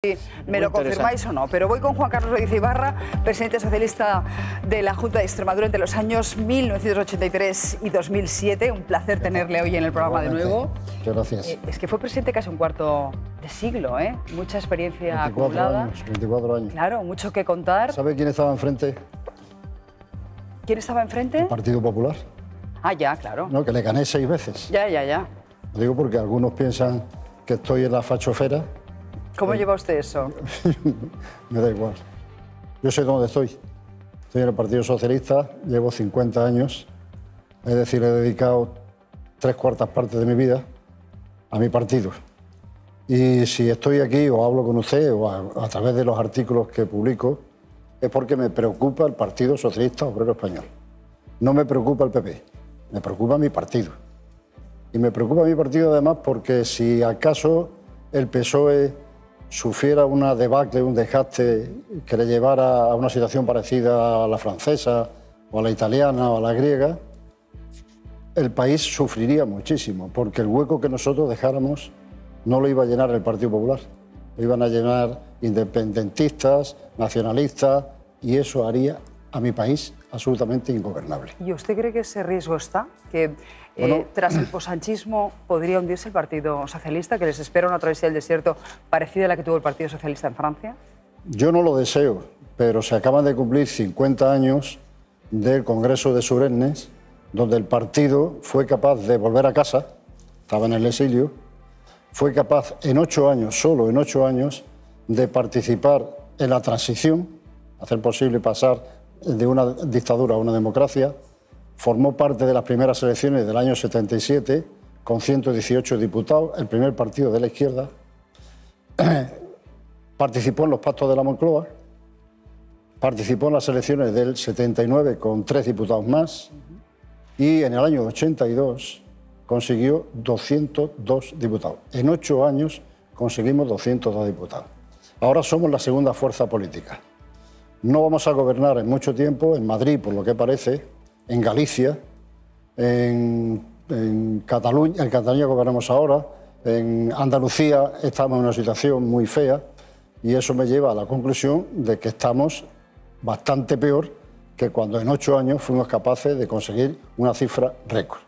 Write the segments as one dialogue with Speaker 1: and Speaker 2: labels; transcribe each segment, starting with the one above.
Speaker 1: Sí, me lo confirmáis o no, pero voy con Juan Carlos Rodríguez Ibarra, presidente socialista de la Junta de Extremadura entre los años 1983 y 2007. Un placer tenerle hoy en el programa de nuevo.
Speaker 2: Muchas gracias.
Speaker 1: Es que fue presidente casi un cuarto de siglo, ¿eh? Mucha experiencia acumulada.
Speaker 2: 24 años.
Speaker 1: Claro, mucho que contar.
Speaker 2: ¿Sabe quién estaba enfrente?
Speaker 1: ¿Quién estaba enfrente?
Speaker 2: El Partido Popular.
Speaker 1: Ah, ya, claro.
Speaker 2: No, que le gané 6 veces.
Speaker 1: Ya.
Speaker 2: Lo digo porque algunos piensan que estoy en la fachofera.
Speaker 1: ¿Cómo lleva usted eso?
Speaker 2: Me da igual. Yo sé dónde estoy. Estoy en el Partido Socialista, llevo 50 años. Es decir, he dedicado 3/4 partes de mi vida a mi partido. Y si estoy aquí o hablo con usted o a través de los artículos que publico, es porque me preocupa el Partido Socialista Obrero Español. No me preocupa el PP, me preocupa mi partido. Y me preocupa mi partido además porque si acaso el PSOE sufriera una debacle, un desgaste que le llevara a una situación parecida a la francesa o a la italiana o a la griega, el país sufriría muchísimo, porque el hueco que nosotros dejáramos no lo iba a llenar el Partido Popular, lo iban a llenar independentistas, nacionalistas, y eso haría a mi país absolutamente ingobernable.
Speaker 1: ¿Y usted cree que ese riesgo está? Que tras el posanchismo podría hundirse el Partido Socialista, que les espera una travesía del desierto parecida a la que tuvo el Partido Socialista en Francia?
Speaker 2: Yo no lo deseo, pero se acaban de cumplir 50 años del Congreso de Suresnes, donde el partido fue capaz de volver a casa, estaba en el exilio, fue capaz en 8 años, solo en 8 años, de participar en la transición, hacer posible pasar de una dictadura a una democracia. Formó parte de las primeras elecciones del año 77, con 118 diputados, el primer partido de la izquierda. Participó en los pactos de la Moncloa, participó en las elecciones del 79 con 3 diputados más, y en el año 82 consiguió 202 diputados. En 8 años conseguimos 202 diputados. Ahora somos la segunda fuerza política. No vamos a gobernar en mucho tiempo en Madrid, por lo que parece, en Galicia, en Cataluña gobernamos ahora, en Andalucía estamos en una situación muy fea, y eso me lleva a la conclusión de que estamos bastante peor que cuando en 8 años fuimos capaces de conseguir una cifra récord.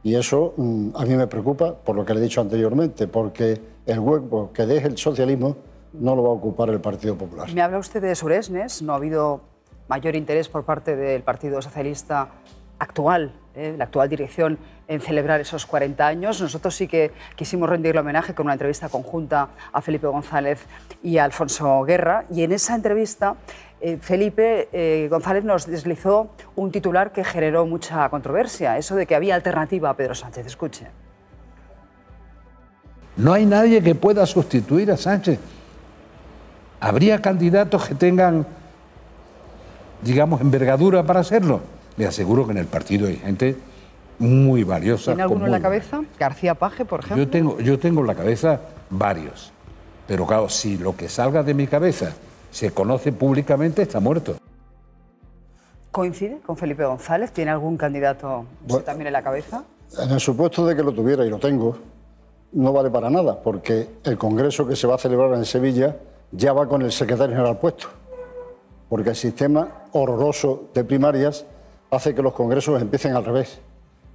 Speaker 2: Y eso a mí me preocupa, por lo que le he dicho anteriormente, porque el hueco que deje el socialismo no lo va a ocupar el Partido Popular.
Speaker 1: Me habla usted de Suresnes, no ha habido mayor interés por parte del Partido Socialista actual, la actual dirección, en celebrar esos 40 años. Nosotros sí que quisimos rendirle homenaje con una entrevista conjunta a Felipe González y a Alfonso Guerra, y en esa entrevista Felipe González nos deslizó un titular que generó mucha controversia, eso de que había alternativa a Pedro Sánchez. Escuche.
Speaker 3: No hay nadie que pueda sustituir a Sánchez. ¿Habría candidatos que tengan, digamos, envergadura para hacerlo? Le aseguro que en el partido hay gente muy valiosa.
Speaker 1: ¿Tiene alguno en la cabeza? García Paje, por ejemplo.
Speaker 3: Yo tengo en la cabeza varios. Pero claro, si lo que salga de mi cabeza se conoce públicamente, está muerto.
Speaker 1: ¿Coincide con Felipe González? ¿Tiene algún candidato usted también en la cabeza?
Speaker 2: En el supuesto de que lo tuviera, y lo tengo, no vale para nada, porque el congreso que se va a celebrar en Sevilla ya va con el secretario general puesto, porque el sistema horroroso de primarias hace que los congresos empiecen al revés.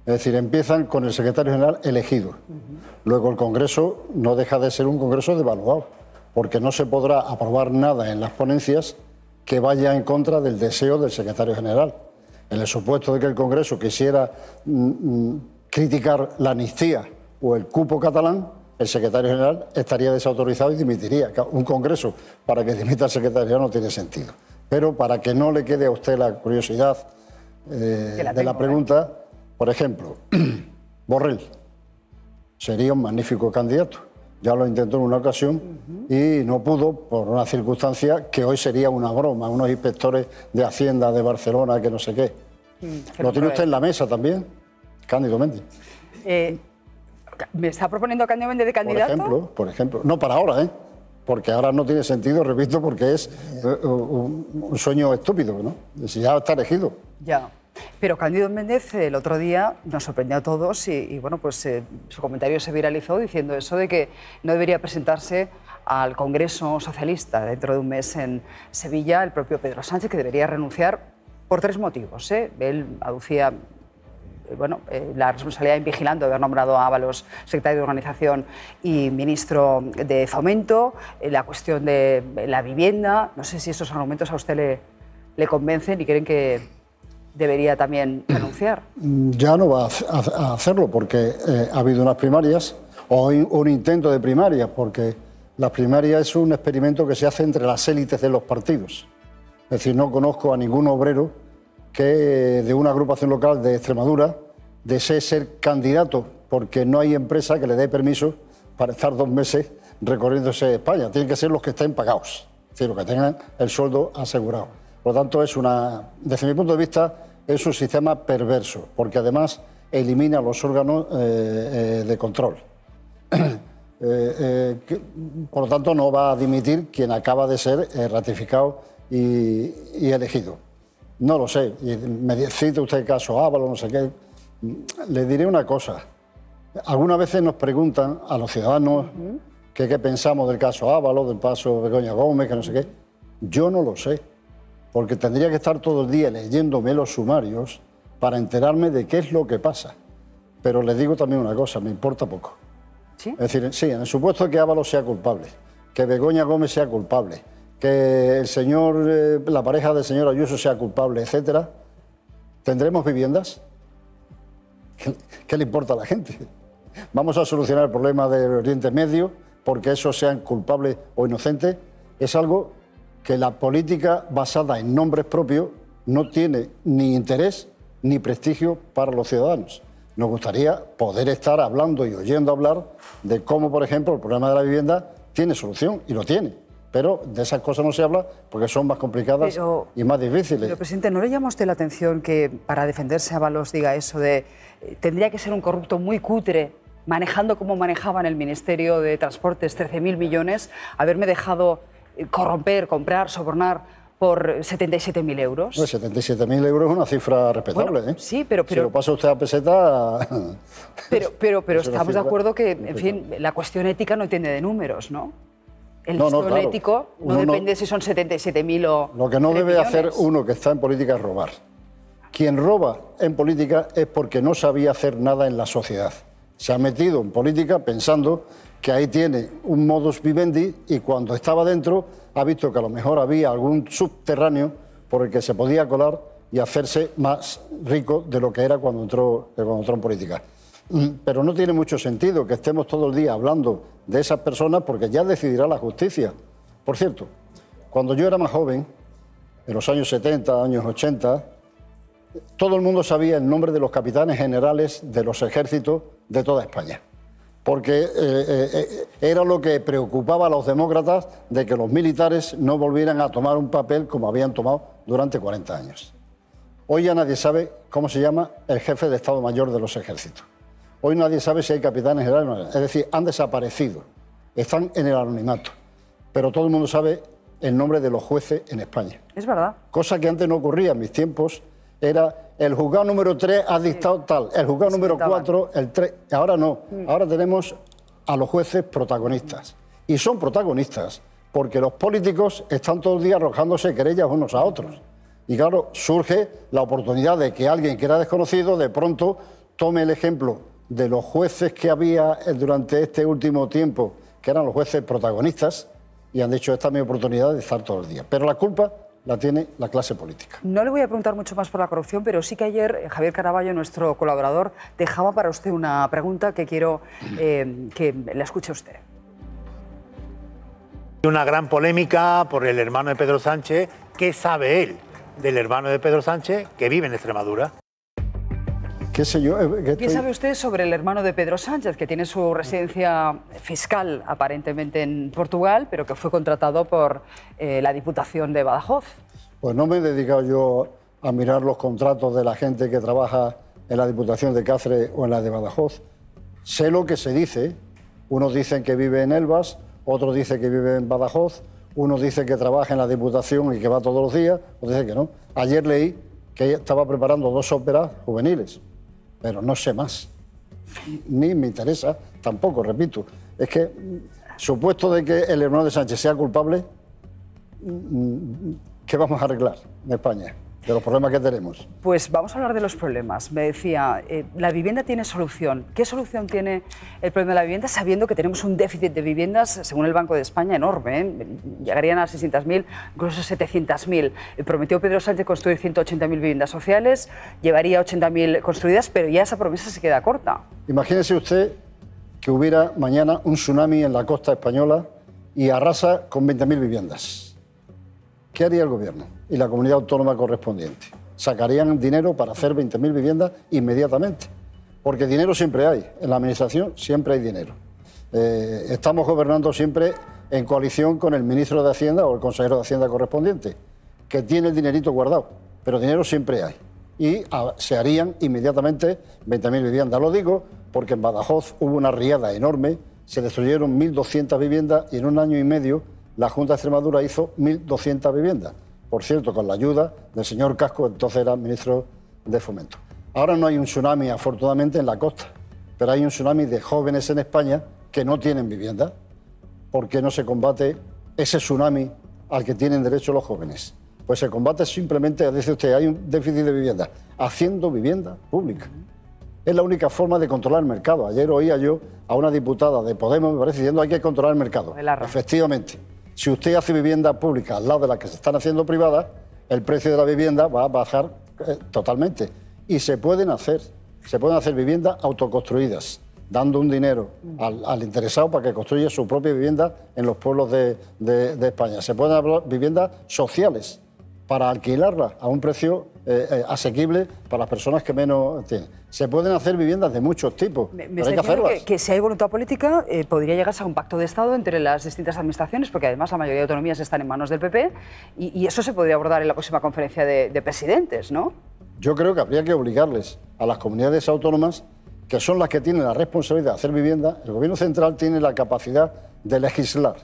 Speaker 2: Es decir, empiezan con el secretario general elegido. Luego el congreso no deja de ser un congreso devaluado, porque no se podrá aprobar nada en las ponencias que vaya en contra del deseo del secretario general. En el supuesto de que el congreso quisiera criticar la amnistía o el cupo catalán, el secretario general estaría desautorizado y dimitiría. Un congreso para que dimita el secretario general no tiene sentido. Pero para que no le quede a usted la curiosidad de la pregunta, por ejemplo, Borrell sería un magnífico candidato. Ya lo intentó en una ocasión y no pudo por una circunstancia que hoy sería una broma, unos inspectores de Hacienda de Barcelona que no sé qué. ¿Lo tiene usted en la mesa también? Cándido Méndez.
Speaker 1: ¿Me está proponiendo a Cándido Méndez de candidato?
Speaker 2: Por ejemplo. No para ahora, porque ahora no tiene sentido, repito, porque es un sueño estúpido, ¿no? Si ya está elegido.
Speaker 1: Ya. Pero Cándido Méndez el otro día nos sorprendió a todos y bueno, pues su comentario se viralizó diciendo eso de que no debería presentarse al Congreso Socialista dentro de un mes en Sevilla el propio Pedro Sánchez, que debería renunciar por 3 motivos. Él aducía la responsabilidad de vigilando de haber nombrado a Ábalos secretario de Organización y ministro de Fomento, la cuestión de la vivienda. No sé si esos argumentos a usted le convencen y creen que debería también renunciar.
Speaker 2: Ya no va a hacerlo porque ha habido unas primarias o un intento de primarias, porque las primarias es un experimento que se hace entre las élites de los partidos. Es decir, no conozco a ningún obrero que de una agrupación local de Extremadura desee ser candidato, porque no hay empresa que le dé permiso para estar 2 meses recorriéndose España. Tienen que ser los que estén pagados, es decir, los que tengan el sueldo asegurado. Por lo tanto, desde mi punto de vista, es un sistema perverso, porque además elimina los órganos de control. Por lo tanto, no va a dimitir quien acaba de ser ratificado y elegido. No lo sé, me cita usted el caso Ábalos, no sé qué. Le diré una cosa. Algunas veces nos preguntan a los ciudadanos qué pensamos del caso Ábalos, del caso Begoña Gómez, que no sé qué. Yo no lo sé, porque tendría que estar todo el día leyéndome los sumarios para enterarme de qué es lo que pasa. Pero les digo también una cosa, me importa poco.
Speaker 1: ¿Sí?
Speaker 2: Es decir, sí, en el supuesto de que Ábalos sea culpable, que Begoña Gómez sea culpable, que la pareja del señor Ayuso sea culpable, etcétera, ¿tendremos viviendas? ¿Qué le importa a la gente? ¿Vamos a solucionar el problema del Oriente Medio porque esos sean culpables o inocentes? Es algo que la política basada en nombres propios no tiene ni interés ni prestigio para los ciudadanos. Nos gustaría poder estar hablando y oyendo hablar de cómo, por ejemplo, el problema de la vivienda tiene solución, y lo tiene. Pero de esas cosas no se habla porque son más complicadas y más difíciles.
Speaker 1: Pero, presidente, ¿no le llama a usted la atención que para defenderse Ábalos diga eso de tendría que ser un corrupto muy cutre, manejando como manejaba en el Ministerio de Transportes 13.000 millones, haberme dejado corromper, comprar, sobornar por 77.000 euros?
Speaker 2: Pues 77.000 euros es una cifra respetable.
Speaker 1: Bueno, sí, pero...
Speaker 2: Si lo pasa usted a peseta...
Speaker 1: Pero estamos de acuerdo que, en fin, la cuestión ética no entiende de números, ¿no? El listón ético no depende si son 77.000 o...
Speaker 2: Lo que no debe hacer uno que está en política es robar. Quien roba en política es porque no sabía hacer nada en la sociedad. Se ha metido en política pensando que ahí tiene un modus vivendi y cuando estaba dentro ha visto que a lo mejor había algún subterráneo por el que se podía colar y hacerse más rico de lo que era cuando entró en política. Pero no tiene mucho sentido que estemos todo el día hablando de esas personas porque ya decidirá la justicia. Por cierto, cuando yo era más joven, en los años 70, años 80, todo el mundo sabía el nombre de los capitanes generales de los ejércitos de toda España. Porque era lo que preocupaba a los demócratas de que los militares no volvieran a tomar un papel como habían tomado durante 40 años. Hoy ya nadie sabe cómo se llama el jefe de Estado Mayor de los ejércitos. Hoy nadie sabe si hay capitanes generales, es decir, han desaparecido, están en el anonimato. Pero todo el mundo sabe el nombre de los jueces en España.
Speaker 1: Es verdad.
Speaker 2: Cosa que antes no ocurría en mis tiempos, era el juzgado número 3 ha dictado tal, el juzgado número 4, el 3, ahora no. Ahora tenemos a los jueces protagonistas. Y son protagonistas porque los políticos están todo el día arrojándose querellas unos a otros. Y claro, surge la oportunidad de que alguien que era desconocido de pronto tome el ejemplo de los jueces que había durante este último tiempo, que eran los jueces protagonistas, y han dicho, esta es mi oportunidad de estar todo el día. Pero la culpa la tiene la clase política.
Speaker 1: No le voy a preguntar mucho más por la corrupción, pero sí que ayer Javier Caraballo, nuestro colaborador, dejaba para usted una pregunta que quiero que la escuche usted.
Speaker 4: Una gran polémica por el hermano de Pedro Sánchez. ¿Qué sabe él del hermano de Pedro Sánchez que vive en Extremadura?
Speaker 2: ¿Qué sé yo?
Speaker 1: ¿Qué sabe usted sobre el hermano de Pedro Sánchez, que tiene su residencia fiscal aparentemente en Portugal, pero que fue contratado por la Diputación de Badajoz?
Speaker 2: Pues no me he dedicado yo a mirar los contratos de la gente que trabaja en la Diputación de Cáceres o en la de Badajoz. Sé lo que se dice. Unos dicen que vive en Elvas, otros dicen que vive en Badajoz, unos dicen que trabaja en la Diputación y que va todos los días, otros dicen que no. Ayer leí que estaba preparando 2 óperas juveniles, pero no sé más. Ni me interesa tampoco, repito. Es que Supuesto de que el hermano de Sánchez sea culpable, ¿qué vamos a arreglar en España? De los problemas que tenemos.
Speaker 1: Pues vamos a hablar de los problemas. Me decía, la vivienda tiene solución. ¿Qué solución tiene el problema de la vivienda sabiendo que tenemos un déficit de viviendas, según el Banco de España, enorme? Llegarían a 600.000, incluso 700.000. Prometió Pedro Sánchez construir 180.000 viviendas sociales, llevaría 80.000 construidas, pero ya esa promesa se queda corta.
Speaker 2: Imagínese usted que hubiera mañana un tsunami en la costa española y arrasa con 20.000 viviendas. ¿Qué haría el gobierno y la comunidad autónoma correspondiente? Sacarían dinero para hacer 20.000 viviendas inmediatamente, porque dinero siempre hay, en la administración siempre hay dinero. Estamos gobernando siempre en coalición con el ministro de Hacienda o el consejero de Hacienda correspondiente, que tiene el dinerito guardado, pero dinero siempre hay. Y se harían inmediatamente 20.000 viviendas. Lo digo porque en Badajoz hubo una riada enorme, se destruyeron 1.200 viviendas y en un año y medio la Junta de Extremadura hizo 1.200 viviendas. Por cierto, con la ayuda del señor Casco, entonces era ministro de Fomento. Ahora no hay un tsunami, afortunadamente, en la costa, pero hay un tsunami de jóvenes en España que no tienen vivienda. ¿Por qué no se combate ese tsunami al que tienen derecho los jóvenes? Pues se combate simplemente, dice usted, hay un déficit de vivienda, haciendo vivienda pública. Es la única forma de controlar el mercado. Ayer oía yo a una diputada de Podemos, me parece, diciendo que hay que controlar el mercado. Efectivamente. Si usted hace vivienda pública al lado de las que se están haciendo privadas, el precio de la vivienda va a bajar totalmente. Y se pueden hacer viviendas autoconstruidas, dando un dinero al interesado para que construya su propia vivienda en los pueblos de España. Se pueden hacer viviendas sociales para alquilarlas a un precio asequible para las personas que menos tienen. Se pueden hacer viviendas de muchos tipos, pero hay que hacerlas.
Speaker 1: Que si hay voluntad política podría llegarse a un pacto de Estado entre las distintas administraciones, porque además la mayoría de autonomías están en manos del PP, y eso se podría abordar en la próxima conferencia de presidentes, ¿no?
Speaker 2: Yo creo que habría que obligarles a las comunidades autónomas, que son las que tienen la responsabilidad de hacer vivienda. El Gobierno central tiene la capacidad de legislar,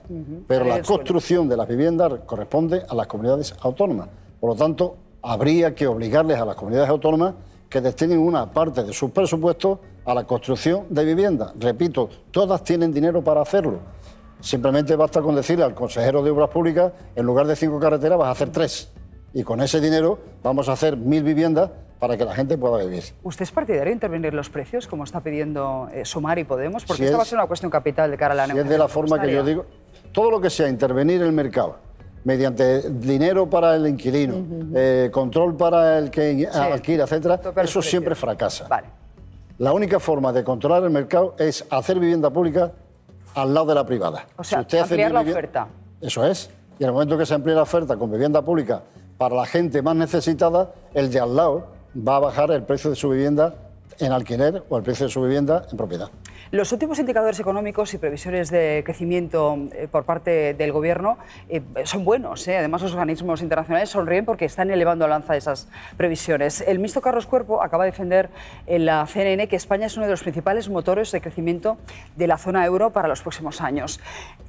Speaker 2: pero la construcción de las viviendas corresponde a las comunidades autónomas. Por lo tanto, habría que obligarles a las comunidades autónomas que destinen una parte de sus presupuestos a la construcción de viviendas. Repito, todas tienen dinero para hacerlo. Simplemente basta con decirle al consejero de Obras Públicas, en lugar de 5 carreteras vas a hacer 3. Y con ese dinero vamos a hacer 1.000 viviendas para que la gente pueda vivir.
Speaker 1: ¿Usted es partidario de intervenir los precios, como está pidiendo Sumar y Podemos? Porque esta va a ser una cuestión capital de cara a la negociación.
Speaker 2: Si es de la forma que yo digo, todo lo que sea intervenir en el mercado, mediante dinero para el inquilino, control para el que alquila, etcétera, eso siempre fracasa.
Speaker 1: Vale.
Speaker 2: La única forma de controlar el mercado es hacer vivienda pública al lado de la privada.
Speaker 1: O sea,
Speaker 2: si usted
Speaker 1: ampliar la oferta.
Speaker 2: Eso es. Y en el momento que se amplíe la oferta con vivienda pública para la gente más necesitada, el de al lado va a bajar el precio de su vivienda en alquiler o el precio de su vivienda en propiedad.
Speaker 1: Los últimos indicadores económicos y previsiones de crecimiento por parte del Gobierno son buenos. Además, los organismos internacionales sonríen porque están elevando al alza esas previsiones. El ministro Carlos Cuerpo acaba de defender en la CNN que España es uno de los principales motores de crecimiento de la zona euro para los próximos años.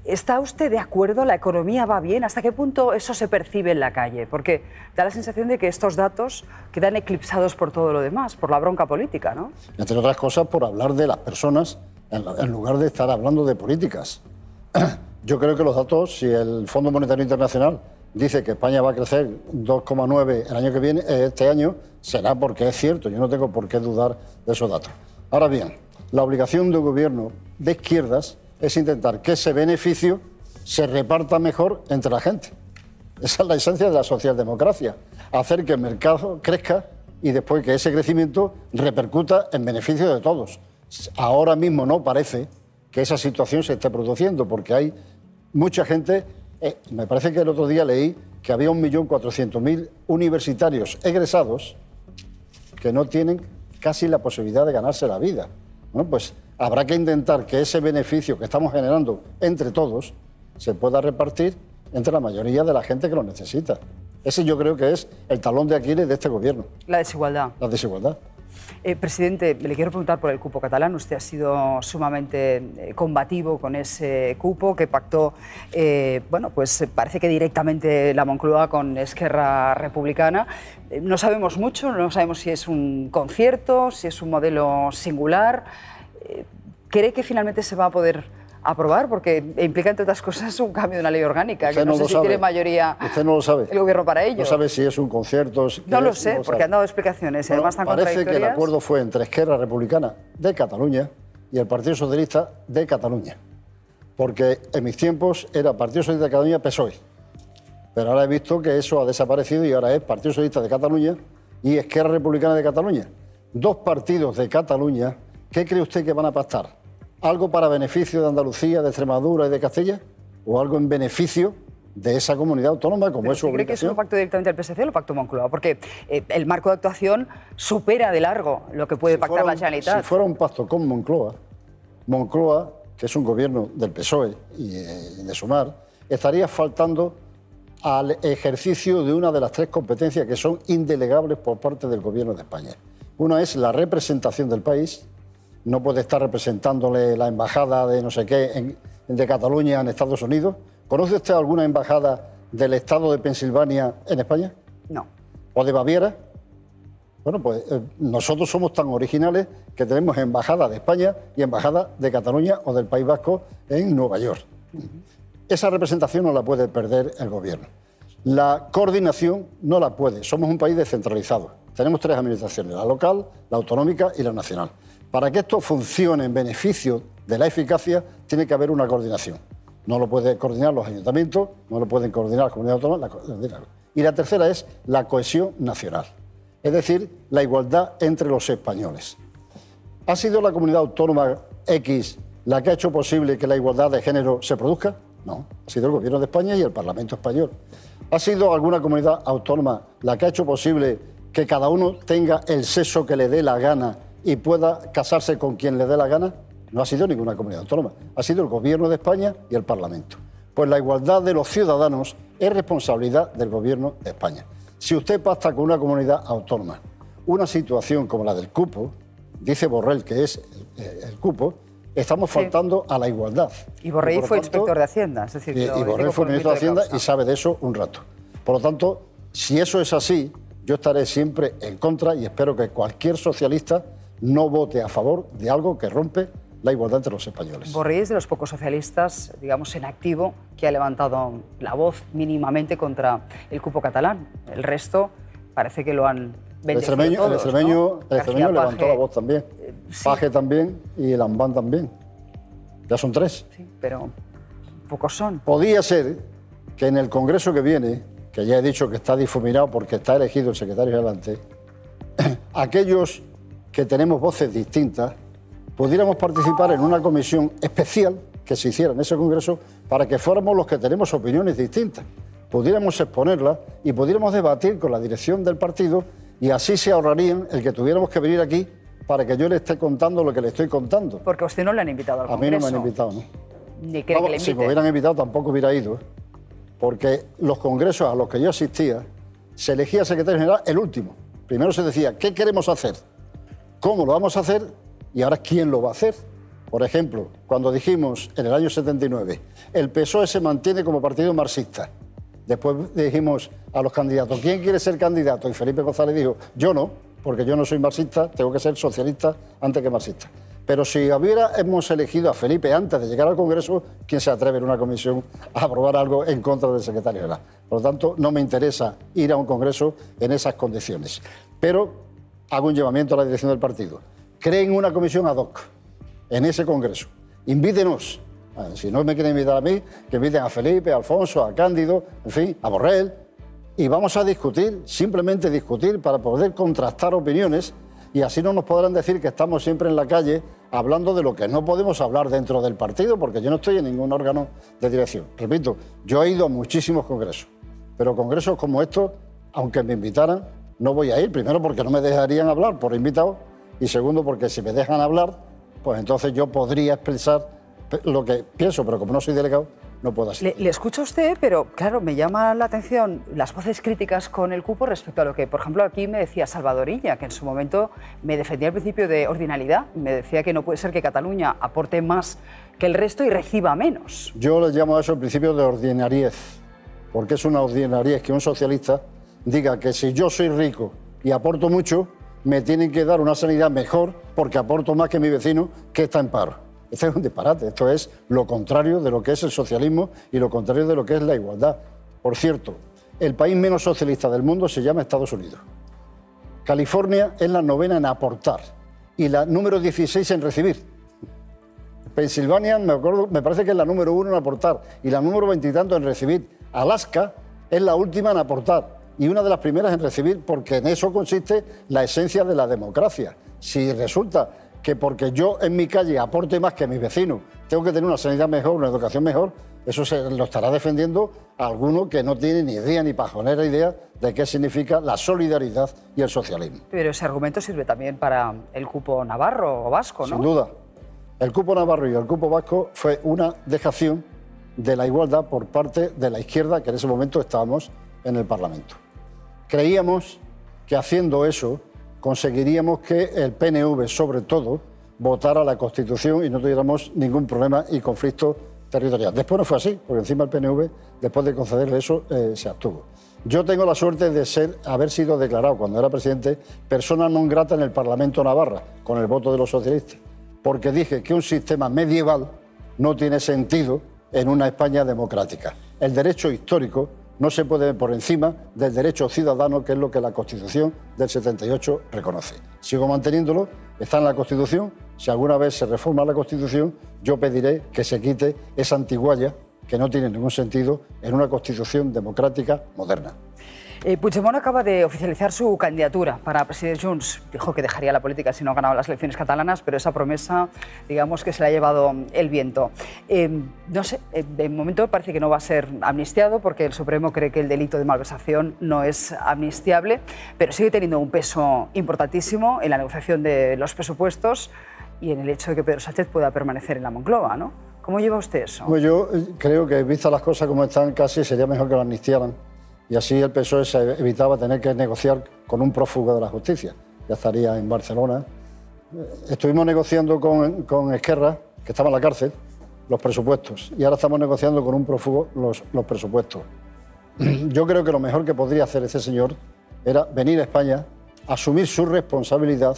Speaker 1: ¿Está usted de acuerdo? ¿La economía va bien? ¿Hasta qué punto eso se percibe en la calle? Porque da la sensación de que estos datos quedan eclipsados por todo lo demás, por la bronca política, ¿no?
Speaker 2: Entre otras cosas, por hablar de las personas en lugar de estar hablando de políticas. Yo creo que los datos, si el Fondo Monetario Internacional dice que España va a crecer 2,9 el año que viene, este año, será porque es cierto. Yo no tengo por qué dudar de esos datos. Ahora bien, la obligación de un gobierno de izquierdas es intentar que ese beneficio se reparta mejor entre la gente. Esa es la esencia de la socialdemocracia, hacer que el mercado crezca y después que ese crecimiento repercuta en beneficio de todos. Ahora mismo no parece que esa situación se esté produciendo, porque hay mucha gente, me parece que el otro día leí que había 1.400.000 universitarios egresados que no tienen casi la posibilidad de ganarse la vida. Bueno, pues habrá que intentar que ese beneficio que estamos generando entre todos se pueda repartir entre la mayoría de la gente que lo necesita. Ese yo creo que es el talón de Aquiles de este gobierno.
Speaker 1: La desigualdad.
Speaker 2: La desigualdad.
Speaker 1: Presidente, le quiero preguntar por el cupo catalán. Usted ha sido sumamente combativo con ese cupo que pactó, bueno, pues parece que directamente la Moncloa con Esquerra Republicana. No sabemos mucho, no sabemos si es un concierto, si es un modelo singular. ¿Cree que finalmente se va a poder aprobar? Porque implica, entre otras cosas, un cambio de una ley orgánica,
Speaker 2: Usted
Speaker 1: que no
Speaker 2: no
Speaker 1: sé
Speaker 2: lo
Speaker 1: si
Speaker 2: sabe.
Speaker 1: tiene mayoría
Speaker 2: Usted no lo sabe.
Speaker 1: el Gobierno para ello.
Speaker 2: No sabe si es un concierto...
Speaker 1: No lo sé,
Speaker 2: no
Speaker 1: porque
Speaker 2: sabe.
Speaker 1: han dado explicaciones,
Speaker 2: Bueno,
Speaker 1: además tan
Speaker 2: parece que el
Speaker 1: contradictorias.
Speaker 2: acuerdo fue entre Esquerra Republicana de Cataluña y el Partido Socialista de Cataluña. Porque en mis tiempos era Partido Socialista de Cataluña, PSOE. Pero ahora he visto que eso ha desaparecido y ahora es Partido Socialista de Cataluña y Esquerra Republicana de Cataluña. Dos partidos de Cataluña. ¿Qué cree usted que van a pactar? ¿Algo para beneficio de Andalucía, de Extremadura y de Castilla? ¿O algo en beneficio de esa comunidad autónoma, como es su
Speaker 1: ¿Cree que es
Speaker 2: obligación?
Speaker 1: un pacto directamente del PSC o el pacto Moncloa? Porque el marco de actuación supera de largo lo que puede pactar la Generalitat.
Speaker 2: Si fuera un pacto con Moncloa, Moncloa, que es un gobierno del PSOE y de Sumar, estaría faltando al ejercicio de una de las tres competencias que son indelegables por parte del Gobierno de España. Una es la representación del país. No puede estar representándole la embajada de no sé qué de Cataluña en Estados Unidos. ¿Conoce usted alguna embajada del estado de Pensilvania en España?
Speaker 1: No.
Speaker 2: ¿O de Baviera? Bueno, pues nosotros somos tan originales que tenemos embajada de España y embajada de Cataluña o del País Vasco en Nueva York. Esa representación no la puede perder el Gobierno. La coordinación no la puede. Somos un país descentralizado. Tenemos tres administraciones, la local, la autonómica y la nacional. Para que esto funcione en beneficio de la eficacia, tiene que haber una coordinación. No lo pueden coordinar los ayuntamientos, no lo pueden coordinar las comunidades autónomas. Y la tercera es la cohesión nacional, es decir, la igualdad entre los españoles. ¿Ha sido la comunidad autónoma X la que ha hecho posible que la igualdad de género se produzca? No, ha sido el Gobierno de España y el Parlamento español. ¿Ha sido alguna comunidad autónoma la que ha hecho posible que cada uno tenga el sexo que le dé la gana y pueda casarse con quien le dé la gana? No ha sido ninguna comunidad autónoma, ha sido el Gobierno de España y el Parlamento. Pues la igualdad de los ciudadanos es responsabilidad del Gobierno de España. Si usted pacta con una comunidad autónoma una situación como la del cupo, dice Borrell que es el cupo, estamos faltando a la igualdad.
Speaker 1: Y Borrell
Speaker 2: por
Speaker 1: fue
Speaker 2: tanto,
Speaker 1: inspector de Hacienda, es decir,
Speaker 2: y Borrell fue ministro de Hacienda y sabe de eso un rato. Por lo tanto, si eso es así, yo estaré siempre en contra y espero que cualquier socialista no vote a favor de algo que rompe la igualdad entre los españoles.
Speaker 1: Borrell es de los pocos socialistas, digamos, en activo, que ha levantado la voz mínimamente contra el cupo catalán. El resto parece que lo han bendecido todos,
Speaker 2: el extremeño
Speaker 1: García
Speaker 2: levantó
Speaker 1: Paje,
Speaker 2: la voz también.
Speaker 1: sí.
Speaker 2: Paje también y Lambán también. Ya son tres.
Speaker 1: Sí, pero pocos son.
Speaker 2: Podía ser que en el Congreso que viene, que ya he dicho que está difuminado porque está elegido el secretario general, aquellos que tenemos voces distintas, pudiéramos participar en una comisión especial que se hiciera en ese Congreso para que fuéramos los que tenemos opiniones distintas. Pudiéramos exponerlas y pudiéramos debatir con la dirección del partido y así se ahorrarían el que tuviéramos que venir aquí para que yo le esté contando lo que le estoy contando.
Speaker 1: Porque a usted no le han invitado al
Speaker 2: A mí
Speaker 1: Congreso.
Speaker 2: no me han invitado, ¿no?
Speaker 1: Ni cree
Speaker 2: Vamos,
Speaker 1: que le
Speaker 2: si
Speaker 1: invite.
Speaker 2: me hubieran invitado tampoco hubiera ido, ¿eh? Porque los congresos a los que yo asistía se elegía secretario general el último. Primero se decía, ¿qué queremos hacer? ¿Cómo lo vamos a hacer? Y ahora, ¿quién lo va a hacer? Por ejemplo, cuando dijimos en el año 79, el PSOE se mantiene como partido marxista. Después dijimos a los candidatos, ¿quién quiere ser candidato? Y Felipe González dijo, yo no, porque yo no soy marxista, tengo que ser socialista antes que marxista. Pero si hemos elegido a Felipe antes de llegar al Congreso, ¿quién se atreve en una comisión a aprobar algo en contra del secretario general? Por lo tanto, no me interesa ir a un Congreso en esas condiciones. Pero hago un llamamiento a la dirección del partido. Creen una comisión ad hoc en ese Congreso. Invítenos. Si no me quieren invitar a mí, que inviten a Felipe, a Alfonso, a Cándido, en fin, a Borrell. Y vamos a discutir, simplemente discutir, para poder contrastar opiniones y así no nos podrán decir que estamos siempre en la calle hablando de lo que no podemos hablar dentro del partido, porque yo no estoy en ningún órgano de dirección. Repito, yo he ido a muchísimos congresos, pero congresos como estos, aunque me invitaran, no voy a ir. Primero, porque no me dejarían hablar por invitado, y segundo, porque si me dejan hablar, pues entonces yo podría expresar lo que pienso, pero como no soy delegado, no puedo asistir.
Speaker 1: Le escucho a usted, pero claro, me llama la atención las voces críticas con el cupo respecto a lo que, por ejemplo, aquí me decía Salvadorilla, que en su momento me defendía el principio de ordinalidad, me decía que no puede ser que Cataluña aporte más que el resto y reciba menos.
Speaker 2: Yo le llamo a eso el principio de ordinariez, porque es una ordinariez que un socialista diga que si yo soy rico y aporto mucho, me tienen que dar una sanidad mejor porque aporto más que mi vecino que está en paro. Este es un disparate. Esto es lo contrario de lo que es el socialismo y lo contrario de lo que es la igualdad. Por cierto, el país menos socialista del mundo se llama Estados Unidos. California es la 9ª en aportar y la número 16 en recibir. Pensilvania, me parece que es la número 1 en aportar y la número 20 y tanto en recibir. Alaska es la última en aportar y una de las primeras en recibir, porque en eso consiste la esencia de la democracia. Si resulta que porque yo en mi calle aporte más que mis vecinos, tengo que tener una sanidad mejor, una educación mejor, eso se lo estará defendiendo alguno que no tiene ni idea ni pajonera idea de qué significa la solidaridad y el socialismo.
Speaker 1: Pero ese argumento sirve también para el cupo navarro o vasco, ¿no?
Speaker 2: Sin duda. El cupo navarro y el cupo vasco fue una dejación de la igualdad por parte de la izquierda, que en ese momento estábamos en el Parlamento. Creíamos que haciendo eso conseguiríamos que el PNV, sobre todo, votara la Constitución y no tuviéramos ningún problema y conflicto territorial. Después no fue así, porque encima el PNV, después de concederle eso, se abstuvo. Yo tengo la suerte de haber sido declarado, cuando era presidente, persona non grata en el Parlamento Navarra, con el voto de los socialistas, porque dije que un sistema medieval no tiene sentido en una España democrática. El derecho histórico no se puede ver por encima del derecho ciudadano, que es lo que la Constitución del 78 reconoce. Sigo manteniéndolo, está en la Constitución. Si alguna vez se reforma la Constitución, yo pediré que se quite esa antigualla que no tiene ningún sentido en una Constitución democrática moderna.
Speaker 1: Puigdemont acaba de oficializar su candidatura para presidir Junts. Dijo que dejaría la política si no ganaba las elecciones catalanas, pero esa promesa, digamos que se la ha llevado el viento. No sé, de momento parece que no va a ser amnistiado porque el Supremo cree que el delito de malversación no es amnistiable, pero sigue teniendo un peso importantísimo en la negociación de los presupuestos y en el hecho de que Pedro Sánchez pueda permanecer en la Moncloa, ¿no? ¿Cómo lleva usted eso?
Speaker 2: Pues yo creo que, vistas las cosas como están, casi sería mejor que lo amnistiaran. Y así el PSOE se evitaba tener que negociar con un prófugo de la justicia. Ya estaría en Barcelona. Estuvimos negociando con Esquerra, que estaba en la cárcel, los presupuestos. Y ahora estamos negociando con un prófugo los presupuestos. Yo creo que lo mejor que podría hacer ese señor era venir a España, asumir su responsabilidad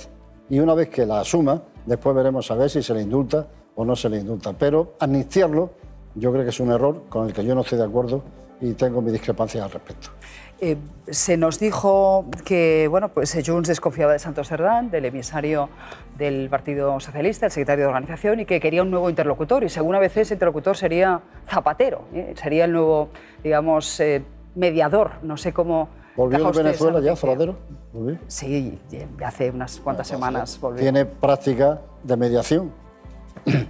Speaker 2: y una vez que la asuma, después veremos a ver si se le indulta o no se le indulta. Pero amnistiarlo, yo creo que es un error con el que yo no estoy de acuerdo y tengo mis discrepancias al respecto.
Speaker 1: Se nos dijo que bueno, pues Junts desconfiaba de Santos Cerdán, del emisario del Partido Socialista, el secretario de organización, y que quería un nuevo interlocutor. Y según a veces ese interlocutor sería Zapatero, sería el nuevo, digamos, mediador. No sé cómo...
Speaker 2: ¿Volvió de Venezuela ya, Zapatero?
Speaker 1: ¿Volvió? Sí, hace unas cuantas semanas volvió.
Speaker 2: Tiene práctica de mediación.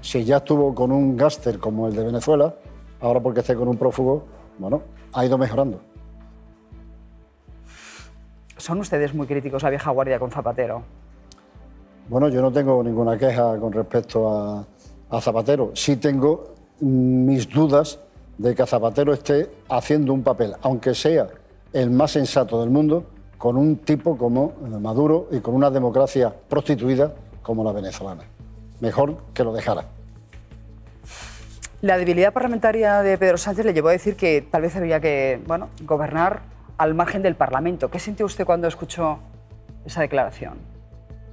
Speaker 2: Si ya estuvo con un gángster como el de Venezuela, ahora porque esté con un prófugo, bueno, ha ido mejorando.
Speaker 1: ¿Son ustedes muy críticos, la vieja guardia, con Zapatero?
Speaker 2: Bueno, yo no tengo ninguna queja con respecto a Zapatero. Sí tengo mis dudas de que Zapatero esté haciendo un papel, aunque sea el más sensato del mundo, con un tipo como Maduro y con una democracia prostituida como la venezolana. Mejor que lo dejara.
Speaker 1: La debilidad parlamentaria de Pedro Sánchez le llevó a decir que tal vez habría que, bueno, gobernar al margen del Parlamento. ¿Qué sintió usted cuando escuchó esa declaración?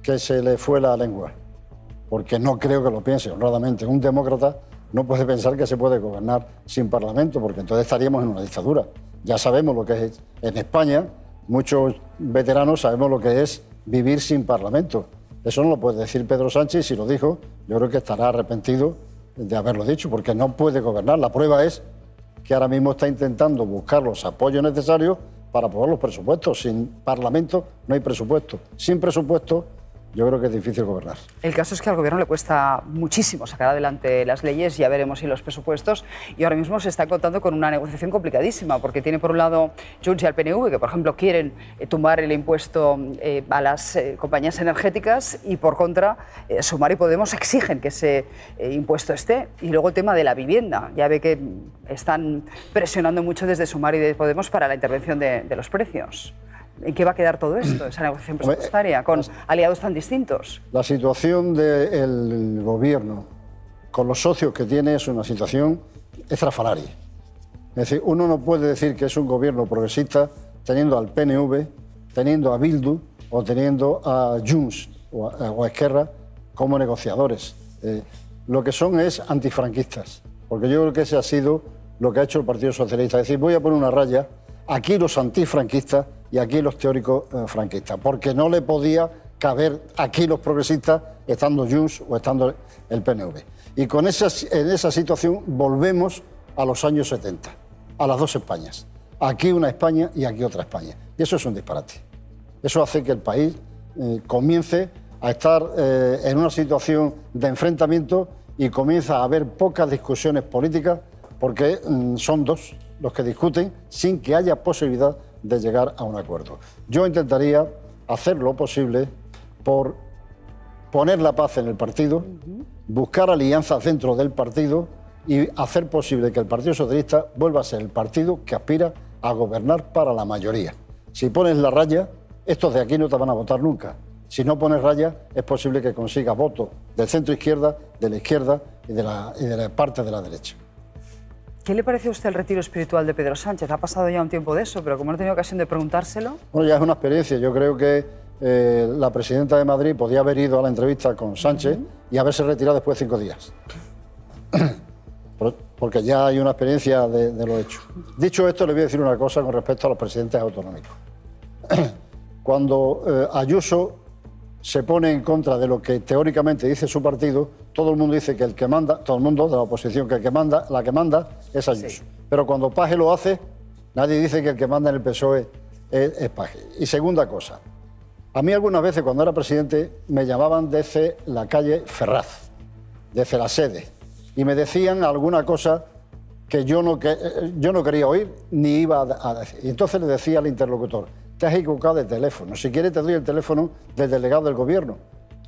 Speaker 2: Que se le fue la lengua, porque no creo que lo piense honradamente. Un demócrata no puede pensar que se puede gobernar sin Parlamento, porque entonces estaríamos en una dictadura. Ya sabemos lo que es en España, muchos veteranos sabemos lo que es vivir sin Parlamento. Eso no lo puede decir Pedro Sánchez, si lo dijo, yo creo que estará arrepentido de haberlo dicho, porque no puede gobernar. La prueba es que ahora mismo está intentando buscar los apoyos necesarios para aprobar los presupuestos. Sin Parlamento no hay presupuesto. Sin presupuesto yo creo que es difícil gobernar.
Speaker 1: El caso es que al Gobierno le cuesta muchísimo sacar adelante las leyes, ya veremos si los presupuestos, y ahora mismo se está contando con una negociación complicadísima, porque tiene por un lado Junts y al PNV, que por ejemplo quieren tumbar el impuesto a las compañías energéticas, y por contra Sumar y Podemos exigen que ese impuesto esté. Y luego el tema de la vivienda, ya ve que están presionando mucho desde Sumar y de Podemos para la intervención de los precios. ¿En qué va a quedar todo esto, esa negociación presupuestaria, con aliados tan distintos?
Speaker 2: La situación del Gobierno con los socios que tiene es una situación estrafalaria. Es decir, uno no puede decir que es un Gobierno progresista teniendo al PNV, teniendo a Bildu o teniendo a Junts o a Esquerra como negociadores. lo que son es antifranquistas, porque yo creo que ese ha sido lo que ha hecho el Partido Socialista, es decir, voy a poner una raya, aquí los antifranquistas y aquí los teóricos franquistas, porque no le podía caber aquí los progresistas estando Junts o estando el PNV. Y en esa situación volvemos a los años 70, a las dos Españas. Aquí una España y aquí otra España. Y eso es un disparate. Eso hace que el país comience a estar en una situación de enfrentamiento y comienza a haber pocas discusiones políticas porque son dos los que discuten sin que haya posibilidad de llegar a un acuerdo. Yo intentaría hacer lo posible por poner la paz en el partido, buscar alianzas dentro del partido y hacer posible que el Partido Socialista vuelva a ser el partido que aspira a gobernar para la mayoría. Si pones la raya, estos de aquí no te van a votar nunca. Si no pones raya, es posible que consigas votos del centro izquierda, de la izquierda y de la parte de la derecha.
Speaker 1: ¿Qué le parece a usted el retiro espiritual de Pedro Sánchez? Ha pasado ya un tiempo de eso, pero como no he tenido ocasión de preguntárselo...
Speaker 2: Bueno, ya es una experiencia. Yo creo que la presidenta de Madrid podía haber ido a la entrevista con Sánchez y haberse retirado después de 5 días. Porque ya hay una experiencia de lo hecho. Dicho esto, le voy a decir una cosa con respecto a los presidentes autonómicos. Cuando Ayuso se pone en contra de lo que teóricamente dice su partido, todo el mundo dice que el que manda, todo el mundo de la oposición, que el que manda, la que manda es Ayuso. Sí. Pero cuando Paje lo hace, nadie dice que el que manda en el PSOE es Paje. Y segunda cosa, a mí algunas veces cuando era presidente me llamaban desde la calle Ferraz, desde la sede, y me decían alguna cosa que yo no quería oír ni iba a decir. Y entonces le decía al interlocutor, te has equivocado de teléfono, si quieres te doy el teléfono del delegado del gobierno.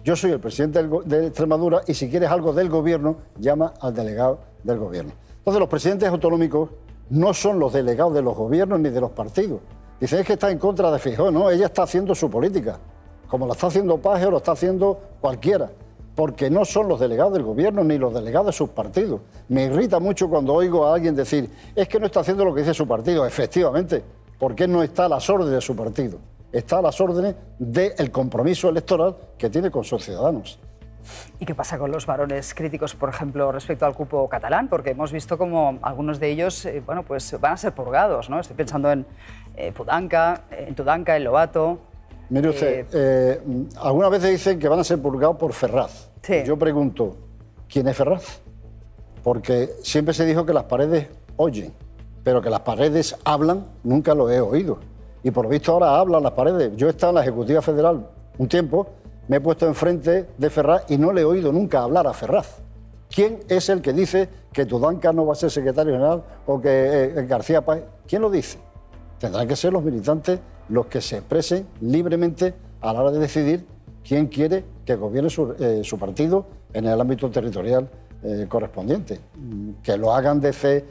Speaker 2: Yo soy el presidente de Extremadura y si quieres algo del gobierno, llama al delegado del gobierno. Entonces los presidentes autonómicos no son los delegados de los gobiernos ni de los partidos. Dicen, es que está en contra de Feijóo. No, ella está haciendo su política, como la está haciendo Paje o lo está haciendo cualquiera, porque no son los delegados del gobierno ni los delegados de sus partidos. Me irrita mucho cuando oigo a alguien decir, es que no está haciendo lo que dice su partido. Efectivamente, porque no está a las órdenes de su partido, está a las órdenes del compromiso electoral que tiene con sus ciudadanos.
Speaker 1: ¿Y qué pasa con los varones críticos, por ejemplo, respecto al cupo catalán? Porque hemos visto como algunos de ellos bueno, pues van a ser purgados, ¿no? Estoy pensando en Tudanca, en Lobato.
Speaker 2: Mire usted, algunas veces dicen que van a ser purgados por Ferraz. Sí. Yo pregunto, ¿quién es Ferraz? Porque siempre se dijo que las paredes oyen, pero que las paredes hablan, nunca lo he oído. Y por lo visto ahora hablan las paredes. Yo he estado en la Ejecutiva Federal un tiempo, me he puesto enfrente de Ferraz y no le he oído nunca hablar a Ferraz. ¿Quién es el que dice que Tudanca no va a ser secretario general o que García Páez? ¿Quién lo dice? Tendrán que ser los militantes los que se expresen libremente a la hora de decidir quién quiere que gobierne su partido en el ámbito territorial correspondiente. Que lo hagan desde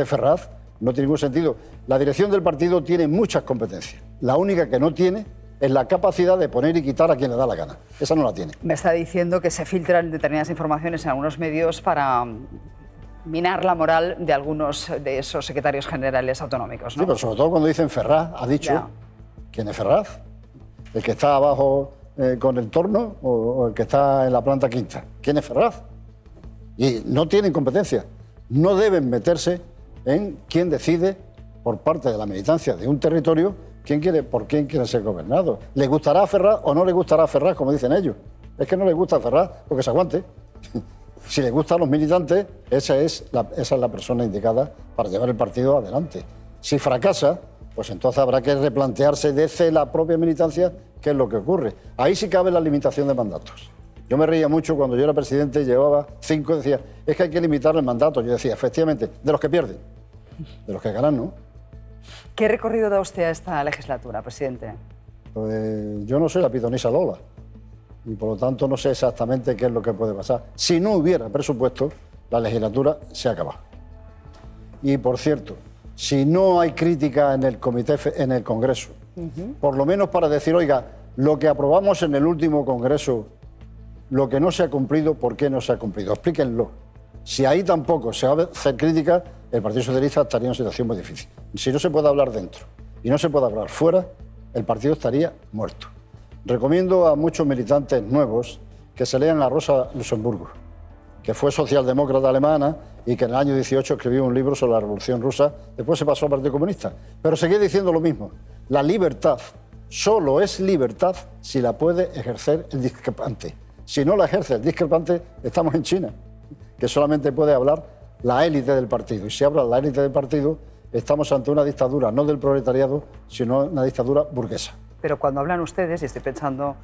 Speaker 2: Ferraz no tiene ningún sentido. La dirección del partido tiene muchas competencias. La única que no tiene es la capacidad de poner y quitar a quien le da la gana. Esa no la tiene.
Speaker 1: Me está diciendo que se filtran determinadas informaciones en algunos medios para minar la moral de algunos de esos secretarios generales autonómicos, ¿no?
Speaker 2: Sí, pero sobre todo cuando dicen Ferraz, ha dicho. Ya. ¿Quién es Ferraz? ¿El que está abajo con el torno o el que está en la planta quinta? ¿Quién es Ferraz? Y no tienen competencia. No deben meterse en quién decide por parte de la militancia de un territorio por quién quiere ser gobernado. ¿Le gustará a Ferraz o no le gustará a Ferraz, como dicen ellos? Es que no le gusta a Ferraz porque se aguante. Si le gustan los militantes, esa es la persona indicada para llevar el partido adelante. Si fracasa, pues entonces habrá que replantearse desde la propia militancia qué es lo que ocurre. Ahí sí cabe la limitación de mandatos. Yo me reía mucho cuando yo era presidente, llevaba 5, decía, es que hay que limitar el mandato. Yo decía, efectivamente, de los que pierden, de los que ganan, ¿no?
Speaker 1: ¿Qué recorrido da usted a esta legislatura, presidente?
Speaker 2: Pues yo no soy la pitonisa Lola y por lo tanto no sé exactamente qué es lo que puede pasar. Si no hubiera presupuesto, la legislatura se acaba. Y por cierto, si no hay crítica en el Congreso, por lo menos para decir, oiga, lo que aprobamos en el último Congreso, lo que no se ha cumplido, ¿por qué no se ha cumplido? Explíquenlo. Si ahí tampoco se va a hacer crítica, el Partido Socialista estaría en una situación muy difícil. Si no se puede hablar dentro y no se puede hablar fuera, el partido estaría muerto. Recomiendo a muchos militantes nuevos que se lean a Rosa Luxemburgo, que fue socialdemócrata alemana y que en el año 18 escribió un libro sobre la Revolución Rusa, después se pasó al Partido Comunista. Pero seguía diciendo lo mismo, la libertad solo es libertad si la puede ejercer el discrepante. Si no la ejerce el discrepante, estamos en China, que solamente puede hablar la élite del partido. Y si habla la élite del partido, estamos ante una dictadura no del proletariado, sino una dictadura burguesa.
Speaker 1: Pero cuando hablan ustedes, y estoy pensando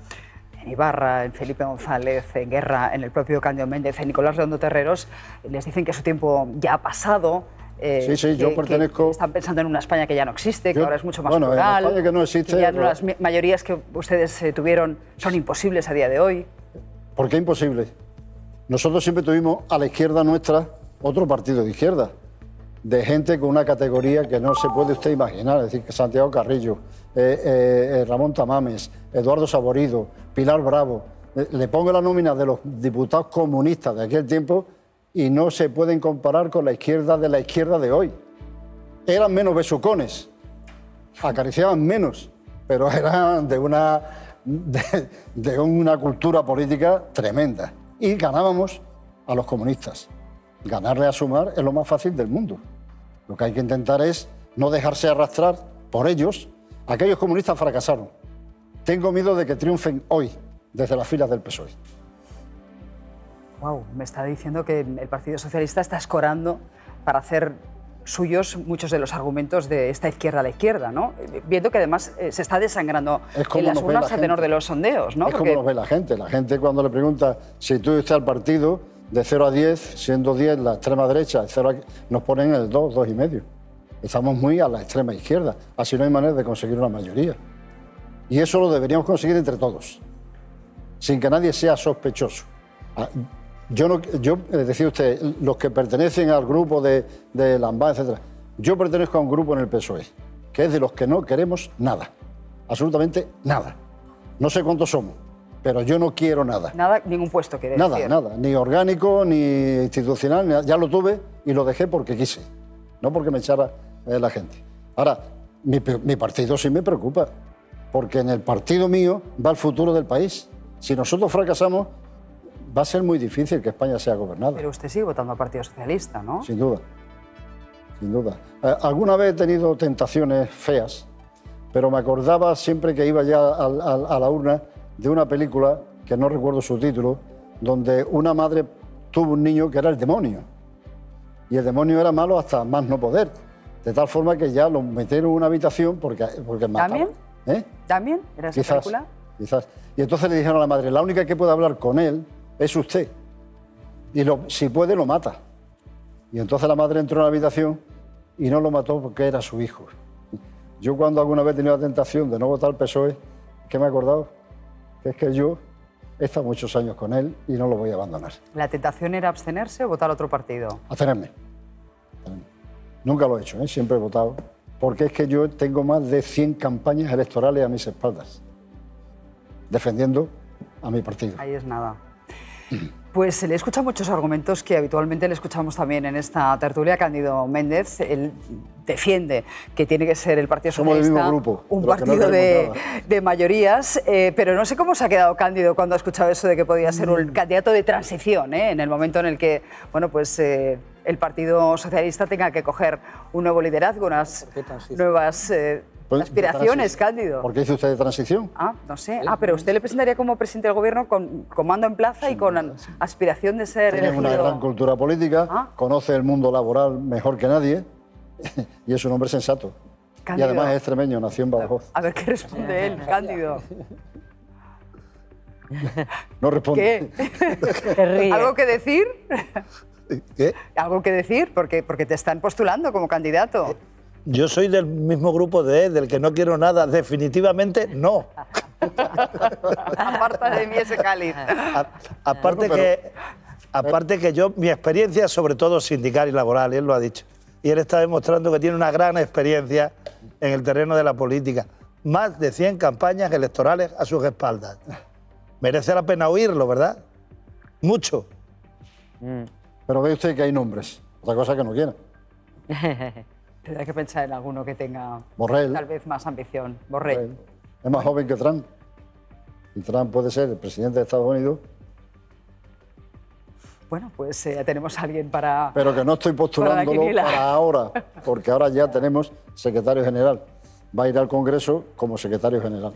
Speaker 1: en Ibarra, en Felipe González, en Guerra, en el propio Cándido Méndez, en Nicolás Redondo Terreros, les dicen que su tiempo ya ha pasado.
Speaker 2: Sí, yo pertenezco...
Speaker 1: Que están pensando en una España que ya no existe, que ahora es mucho más
Speaker 2: plural.
Speaker 1: En
Speaker 2: España que no existe...
Speaker 1: Ya las mayorías que ustedes tuvieron son imposibles a día de hoy.
Speaker 2: ¿Por qué imposible? Nosotros siempre tuvimos a la izquierda nuestra otro partido de izquierda, de gente con una categoría que no se puede usted imaginar, es decir, que Santiago Carrillo, Ramón Tamames, Eduardo Saborido, Pilar Bravo. Le pongo la nómina de los diputados comunistas de aquel tiempo y no se pueden comparar con la izquierda de hoy. Eran menos besucones, acariciaban menos, pero eran de una cultura política tremenda. Y ganábamos a los comunistas. Ganarle a Sumar es lo más fácil del mundo. Lo que hay que intentar es no dejarse arrastrar por ellos. Aquellos comunistas fracasaron. Tengo miedo de que triunfen hoy desde las filas del PSOE.
Speaker 1: Wow, me está diciendo que el Partido Socialista está escorando para hacer suyos muchos de los argumentos de esta izquierda a la izquierda, ¿no? Viendo que además se está desangrando en las urnas a tenor de los sondeos, ¿no?
Speaker 2: Es como nos ve la gente. La gente cuando le pregunta si tú estás al partido, de 0 a 10, siendo 10 la extrema derecha, nos ponen el 2, 2,5. Estamos muy a la extrema izquierda. Así no hay manera de conseguir una mayoría. Y eso lo deberíamos conseguir entre todos, sin que nadie sea sospechoso. Yo decía usted, los que pertenecen al grupo de Lambán, etc. Yo pertenezco a un grupo en el PSOE, que es de los que no queremos nada, absolutamente nada. No sé cuántos somos, pero yo no quiero nada.
Speaker 1: Nada, ningún puesto quiere decir.
Speaker 2: Nada, ni orgánico, ni institucional, ya lo tuve y lo dejé porque quise, no porque me echara la gente. Ahora, mi partido sí me preocupa, porque en el partido mío va el futuro del país. Si nosotros fracasamos, va a ser muy difícil que España sea gobernada.
Speaker 1: Pero usted sigue votando al Partido Socialista, ¿no?
Speaker 2: Sin duda, sin duda. Alguna vez he tenido tentaciones feas, pero me acordaba siempre que iba ya a la urna de una película, que no recuerdo su título, donde una madre tuvo un niño que era el demonio. Y el demonio era malo hasta más no poder. De tal forma que ya lo metieron en una habitación porque mataba.
Speaker 1: ¿También? ¿También? ¿Era esa película?
Speaker 2: Quizás. Y entonces le dijeron a la madre, la única que puede hablar con él es usted. Y si puede, lo mata. Y entonces la madre entró en la habitación y no lo mató porque era su hijo. Yo cuando alguna vez he tenido la tentación de no votar al PSOE, ¿qué me he acordado? Que es que yo he estado muchos años con él y no lo voy a abandonar.
Speaker 1: ¿La tentación era abstenerse o votar a otro partido?
Speaker 2: Abstenerme. Nunca lo he hecho, siempre he votado. Porque es que yo tengo más de 100 campañas electorales a mis espaldas, defendiendo a mi partido.
Speaker 1: Ahí es nada. Pues se le escuchan muchos argumentos que habitualmente le escuchamos también en esta tertulia. Cándido Méndez, él defiende que tiene que ser el Partido Socialista un partido de mayorías, pero no sé cómo se ha quedado Cándido cuando ha escuchado eso de que podía ser un candidato de transición, en el momento en el que, bueno, pues el Partido Socialista tenga que coger un nuevo liderazgo, unas nuevas aspiraciones, Cándido.
Speaker 2: ¿Por qué dice usted de transición?
Speaker 1: No sé. Pero usted le presentaría como presidente del gobierno con mando en plaza y con aspiración de ser elegido.
Speaker 2: Tiene una gran cultura política, conoce el mundo laboral mejor que nadie y es un hombre sensato.
Speaker 1: Cándido.
Speaker 2: Y además es extremeño, nació en Badajoz.
Speaker 1: A ver qué responde él, Cándido.
Speaker 2: No responde.
Speaker 1: ¿Qué? ¿Algo que decir?
Speaker 2: ¿Qué?
Speaker 1: ¿Algo que decir? Porque te están postulando como candidato.
Speaker 5: Yo soy del mismo grupo de él, del que no quiero nada. Definitivamente no.
Speaker 1: Aparta de mí ese cáliz.
Speaker 5: Aparte que yo, mi experiencia, sobre todo sindical y laboral, él lo ha dicho. Y él está demostrando que tiene una gran experiencia en el terreno de la política. Más de 100 campañas electorales a sus espaldas. Merece la pena oírlo, ¿verdad? Mucho.
Speaker 2: Pero ve usted que hay nombres. Otra cosa que no quiera.
Speaker 1: Tendrá que pensar en alguno que tenga
Speaker 2: Borrell.
Speaker 1: Tal vez más ambición. Borrell.
Speaker 2: Es más joven que Trump. Y Trump puede ser el presidente de Estados Unidos.
Speaker 1: Bueno, pues ya tenemos a alguien para...
Speaker 2: Pero que no estoy postulándolo para ahora, porque ahora ya tenemos secretario general. Va a ir al Congreso como secretario general.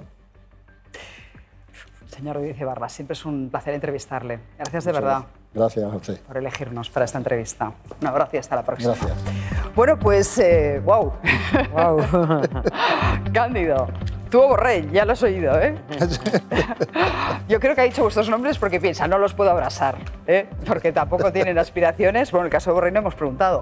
Speaker 1: Señor Ruiz de Barba, siempre es un placer entrevistarle. Gracias de
Speaker 2: Muchas
Speaker 1: verdad.
Speaker 2: Gracias a usted.
Speaker 1: Por elegirnos para esta entrevista. Un abrazo y hasta la próxima.
Speaker 2: Gracias.
Speaker 1: Bueno, pues, wow. Cándido. Tú o Borrell, ya lo has oído, ¿eh? Yo creo que ha dicho vuestros nombres porque piensa, no los puedo abrazar, ¿eh? Porque tampoco tienen aspiraciones. Bueno, en el caso de Borrell no hemos preguntado.